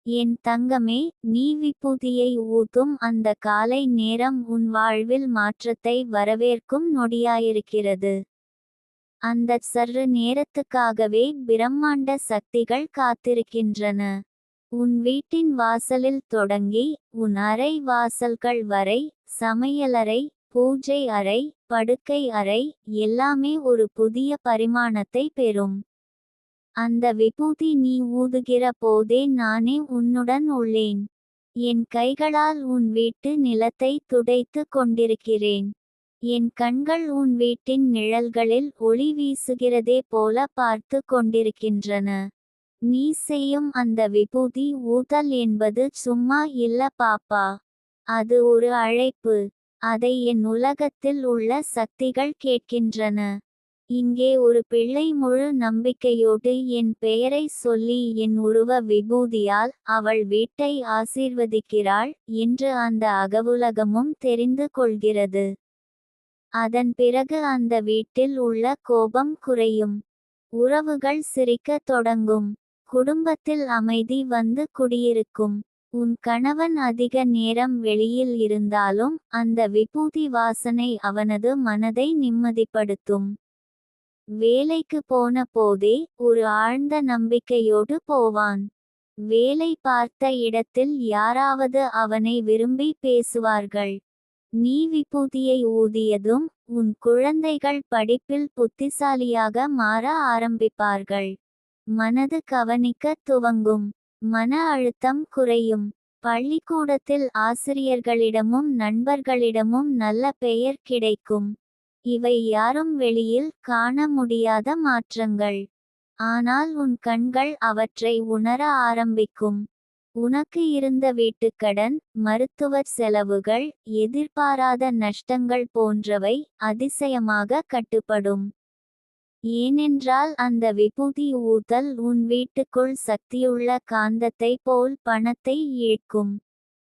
என் தங்கமே, நீ விபூதியை ஊத்தும் அந்த காலை நேரம் உன் வாழ்வில் மாற்றத்தை வரவேற்கும் நொடியாயிருக்கிறது. அந்தச் சற்று நேரத்துக்காகவே பிரம்மாண்ட சக்திகள் காத்திருக்கின்றன. உன் வீட்டின் வாசலில் தொடங்கி உன் அறை வாசல்கள் வரை, சமையலறை, பூஜை அறை, படுக்கை அறை எல்லாமே ஒரு புதிய பரிமாணத்தை பெறும். அந்த விபூதி நீ ஊதுகிற போதே நானே உன்னுடன் உள்ளேன். என் கைகளால் உன் வீட்டு நிலத்தை துடைத்து கொண்டிருக்கிறேன். என் கண்கள் உன் வீட்டின் நிழல்களில் ஒளி வீசுகிறதே போல பார்த்து கொண்டிருக்கின்றன. நீ செய்யும் அந்த விபூதி ஊதல் என்பது சும்மா இல்ல பாப்பா. அது ஒரு அழைப்பு. அதை என் உலகத்தில் உள்ள சக்திகள் கேட்கின்றன. இங்கே ஒரு பிள்ளை முழு நம்பிக்கையோடு என் பெயரை சொல்லி என் உருவ விபூதியால் அவள் வீட்டை ஆசீர்வதிக்கிறாள் என்று அந்த அகவுலகமும் தெரிந்து கொள்கிறது. அதன் பிறகு அந்த வீட்டில் உள்ள கோபம் குறையும். உறவுகள் சிரிக்கத் தொடங்கும். குடும்பத்தில் அமைதி வந்து குடியிருக்கும். உன் கணவன் அதிக நேரம் வெளியில் இருந்தாலும் அந்த விபூதி வாசனை அவனது மனதை நிம்மதிப்படுத்தும். வேலைக்கு போன போதே ஒரு ஆழ்ந்த நம்பிக்கையோடு போவான். வேலை பார்த்த இடத்தில் யாராவது அவனை விரும்பி பேசுவார்கள். நீ விபூதியை ஊதியதும் உன் குழந்தைகள் படிப்பில் புத்திசாலியாக மாற ஆரம்பிப்பார்கள். மனது கவனிக்கத் துவங்கும். மன அழுத்தம் குறையும். பள்ளிக்கூடத்தில் ஆசிரியர்களிடமும் நண்பர்களிடமும் நல்ல பெயர் கிடைக்கும். இவை யாரும் வெளியில் காண முடியாத மாற்றங்கள். ஆனால் உன் கண்கள் அவற்றை உணர ஆரம்பிக்கும். உனக்கு இருந்த வீட்டுக்கடன், மருத்துவ செலவுகள், எதிர்பாராத நஷ்டங்கள் போன்றவை அதிசயமாக கட்டுப்படும். ஏனென்றால் அந்த விபூதி ஊதல் உன் வீட்டுக்குள் சக்தியுள்ள காந்தத்தை போல் பணத்தை இழுக்கும்.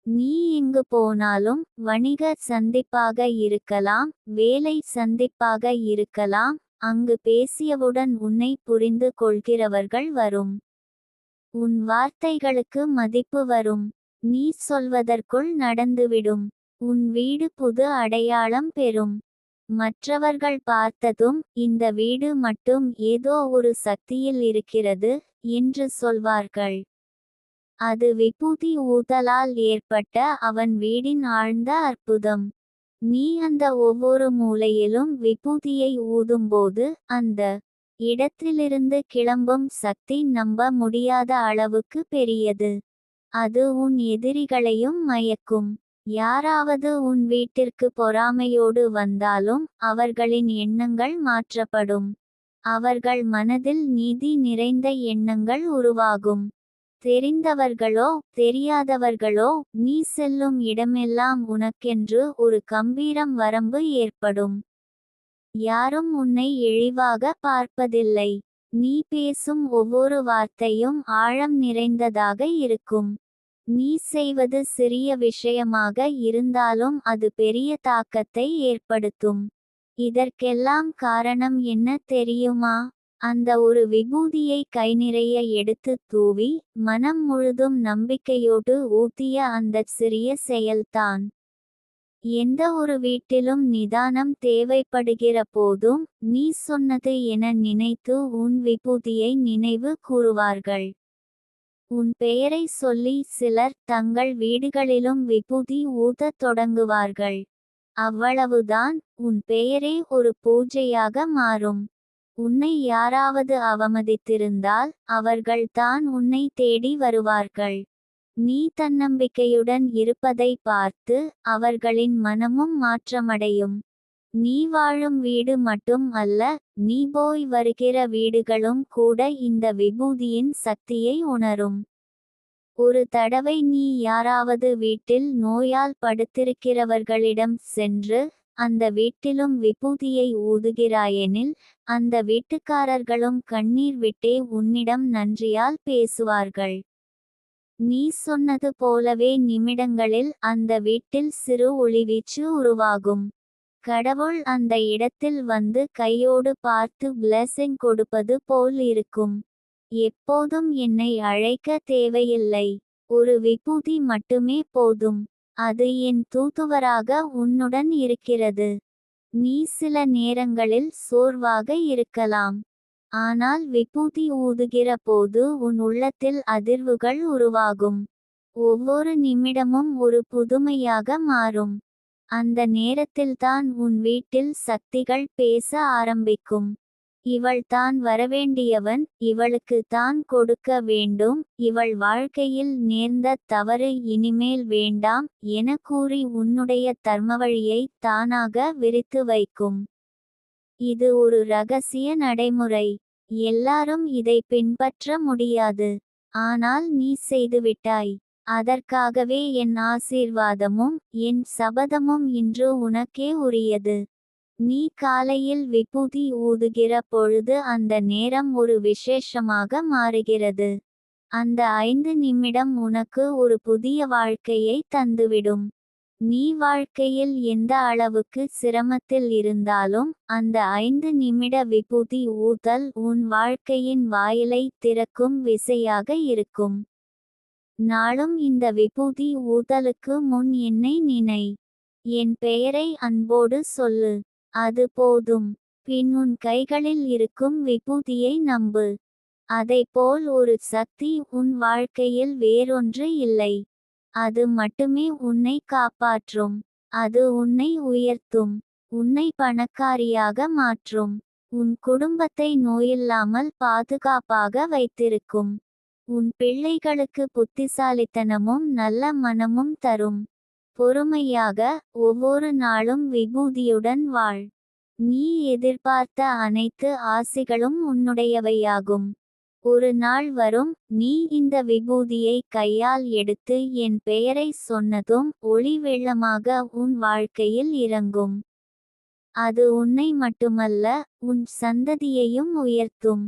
நீ எங்கு போனாலும், வணிக சந்திப்பாக இருக்கலாம், வேலை சந்திப்பாக இருக்கலாம், அங்கு பேசியவுடன் உன்னை புரிந்து கொள்கிறவர்கள் வரும். உன் வார்த்தைகளுக்கு மதிப்பு வரும். நீ சொல்வதற்குள் நடந்துவிடும். உன் வீடு புது அடையாளம் பெறும். மற்றவர்கள் பார்த்ததும் இந்த வீடு மட்டும் ஏதோ ஒரு சக்தியில் இருக்கிறது என்று சொல்வார்கள். அது விபூதி ஊதலால் ஏற்பட்ட அவன் வீடின் ஆழ்ந்த அற்புதம். நீ அந்த ஒவ்வொரு மூலையிலும் விபூதியை ஊதும்போது அந்த இடத்திலிருந்து கிளம்பும் சக்தி நம்ப முடியாத அளவுக்கு பெரியது. அது உன் எதிரிகளையும் மயக்கும். யாராவது உன் வீட்டிற்கு பொறாமையோடு வந்தாலும் அவர்களின் எண்ணங்கள் மாற்றப்படும். அவர்கள் மனதில் நீதி நிறைந்த எண்ணங்கள் உருவாகும். தெரிந்தவர்களோ தெரியாதவர்களோ நீ செல்லும் இடமெல்லாம் உனக்கென்று ஒரு கம்பீரம் வரம்பு ஏற்படும். யாரும் உன்னை இழிவாக பார்ப்பதில்லை. நீ பேசும் ஒவ்வொரு வார்த்தையும் ஆழம் நிறைந்ததாக இருக்கும். நீ செய்வது சிறிய விஷயமாக இருந்தாலும் அது பெரிய தாக்கத்தை ஏற்படுத்தும். இதற்கெல்லாம் காரணம் என்ன தெரியுமா? அந்த ஒரு விபூதியை கைநிறைய எடுத்து தூவி மனம் முழுதும் நம்பிக்கையோடு ஊத்திய அந்தச் சிறிய செயல்தான் எந்த ஒரு வீட்டிலும் நிதானம் தேவைப்படுகிற போதும் நீ சொன்னது என நினைத்து உன் விபூதியை நினைவு கூறுவார்கள். உன் பெயரை சொல்லி சிலர் தங்கள் வீடுகளிலும் விபூதி ஊதத் தொடங்குவார்கள். அவ்வளவுதான், உன் பெயரே ஒரு பூஜையாக மாறும். உன்னை யாராவது அவமதித்திருந்தால் அவர்கள் தான் உன்னை தேடி வருவார்கள். நீ தன்னம்பிக்கையுடன் இருப்பதை பார்த்து அவர்களின் மனமும் மாற்றமடையும். நீ வாழும் வீடு மட்டும் அல்ல, நீ போய் வருகிற வீடுகளும் கூட இந்த விபூதியின் சக்தியை உணரும். ஒரு தடவை நீ யாராவது வீட்டில் நோயால் படுத்திருக்கிறவர்களிடம் சென்று அந்த வீட்டிலும் விபூதியை ஊதுகிறாயெனில் அந்த வீட்டுக்காரர்களும் கண்ணீர் விட்டே உன்னிடம் நன்றியால் பேசுவார்கள். நீ சொன்னது போலவே நிமிடங்களில் அந்த வீட்டில் சிறு ஒளிவீச்சு உருவாகும். கடவுள் அந்த இடத்தில் வந்து கையோடு பார்த்து பிளெஸிங் கொடுப்பது போல் இருக்கும். எப்போதும் என்னை அழைக்க தேவையில்லை. ஒரு விபூதி மட்டுமே போதும். அது என் தூதுவராக உன்னுடன் இருக்கிறது. நீ சில நேரங்களில் சோர்வாக இருக்கலாம். ஆனால் விபூதி ஊதுகிற போது உன் உள்ளத்தில் அதிர்வுகள் உருவாகும். ஒவ்வொரு நிமிடமும் ஒரு புதுமையாக மாறும். அந்த நேரத்தில்தான் உன் வீட்டில் சக்திகள் பேச ஆரம்பிக்கும். இவள் தான் வரவேண்டியவன், இவளுக்கு தான் கொடுக்க வேண்டும், இவள் வாழ்க்கையில் நேர்ந்த தவறு இனிமேல் வேண்டாம் என கூறி உன்னுடைய தர்மவழியை தானாக விரித்து வைக்கும். இது ஒரு ரகசிய நடைமுறை. எல்லாரும் இதை பின்பற்ற முடியாது. ஆனால் நீ செய்துவிட்டாய். அதற்காகவே என் ஆசீர்வாதமும் என் சபதமும் இன்று உனக்கே உரியது. நீ காலையில் விபூதி ஊதுகிற பொழுது அந்த நேரம் ஒரு விசேஷமாக மாறுகிறது. அந்த 5 நிமிடம் உனக்கு ஒரு புதிய வாழ்க்கையை தந்துவிடும். நீ வாழ்க்கையில் எந்த அளவுக்கு சிரமத்தில் இருந்தாலும் அந்த 5 நிமிட விபூதி ஊதல் உன் வாழ்க்கையின் வாயிலை திறக்கும் விசையாக இருக்கும். நாளும் இந்த விபூதி ஊதலுக்கு முன் என்னை நினை. என் பெயரை அன்போடு சொல்லு. அது போதும். பின் உன் கைகளில் இருக்கும் விபூதியை நம்பு. அதைப்போல் ஒரு சக்தி உன் வாழ்க்கையில் வேறொன்று இல்லை. அது மட்டுமே உன்னை காப்பாற்றும். அது உன்னை உயர்த்தும். உன்னை பணக்காரியாக மாற்றும். உன் குடும்பத்தை நோயில்லாமல் பாதுகாப்பாக வைத்திருக்கும். உன் பிள்ளைகளுக்கு புத்திசாலித்தனமும் நல்ல மனமும் தரும். பொறுமையாக ஒவ்வொரு நாளும் விபூதியுடன் வாழ். நீ எதிர்பார்த்த அனைத்து ஆசிகளும் உன்னுடையவையாகும். ஒரு நாள் வரும், நீ இந்த விபூதியை கையால் எடுத்து என் பெயரை சொன்னதும் ஒளி வெள்ளமாக உன் வாழ்க்கையில் இறங்கும். அது உன்னை மட்டுமல்ல, உன் சந்ததியையும் உயர்த்தும்.